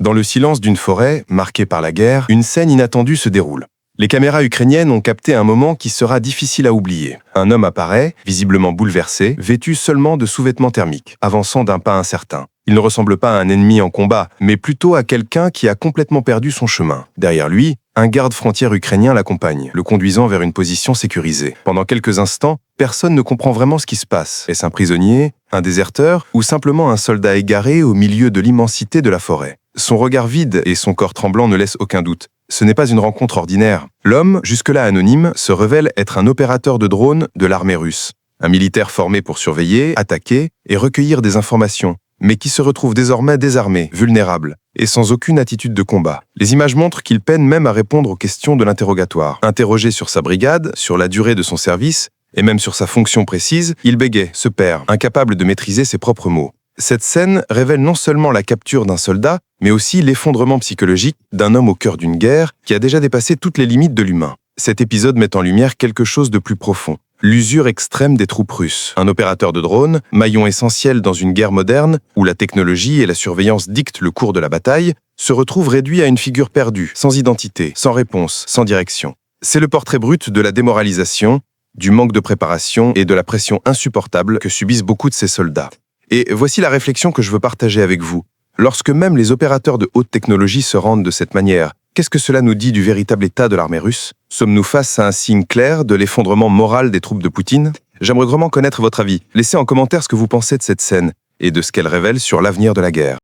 Dans le silence d'une forêt, marquée par la guerre, une scène inattendue se déroule. Les caméras ukrainiennes ont capté un moment qui sera difficile à oublier. Un homme apparaît, visiblement bouleversé, vêtu seulement de sous-vêtements thermiques, avançant d'un pas incertain. Il ne ressemble pas à un ennemi en combat, mais plutôt à quelqu'un qui a complètement perdu son chemin. Derrière lui, un garde-frontière ukrainien l'accompagne, le conduisant vers une position sécurisée. Pendant quelques instants, personne ne comprend vraiment ce qui se passe. Est-ce un prisonnier, un déserteur ou simplement un soldat égaré au milieu de l'immensité de la forêt? Son regard vide et son corps tremblant ne laissent aucun doute. Ce n'est pas une rencontre ordinaire. L'homme, jusque-là anonyme, se révèle être un opérateur de drone de l'armée russe. Un militaire formé pour surveiller, attaquer et recueillir des informations, mais qui se retrouve désormais désarmé, vulnérable, et sans aucune attitude de combat. Les images montrent qu'il peine même à répondre aux questions de l'interrogatoire. Interrogé sur sa brigade, sur la durée de son service, et même sur sa fonction précise, il bégaye, se perd, incapable de maîtriser ses propres mots. Cette scène révèle non seulement la capture d'un soldat, mais aussi l'effondrement psychologique d'un homme au cœur d'une guerre qui a déjà dépassé toutes les limites de l'humain. Cet épisode met en lumière quelque chose de plus profond. L'usure extrême des troupes russes. Un opérateur de drone, maillon essentiel dans une guerre moderne où la technologie et la surveillance dictent le cours de la bataille, se retrouve réduit à une figure perdue, sans identité, sans réponse, sans direction. C'est le portrait brut de la démoralisation, du manque de préparation et de la pression insupportable que subissent beaucoup de ces soldats. Et voici la réflexion que je veux partager avec vous. Lorsque même les opérateurs de haute technologie se rendent de cette manière, qu'est-ce que cela nous dit du véritable état de l'armée russe? Sommes-nous face à un signe clair de l'effondrement moral des troupes de Poutine? J'aimerais vraiment connaître votre avis. Laissez en commentaire ce que vous pensez de cette scène et de ce qu'elle révèle sur l'avenir de la guerre.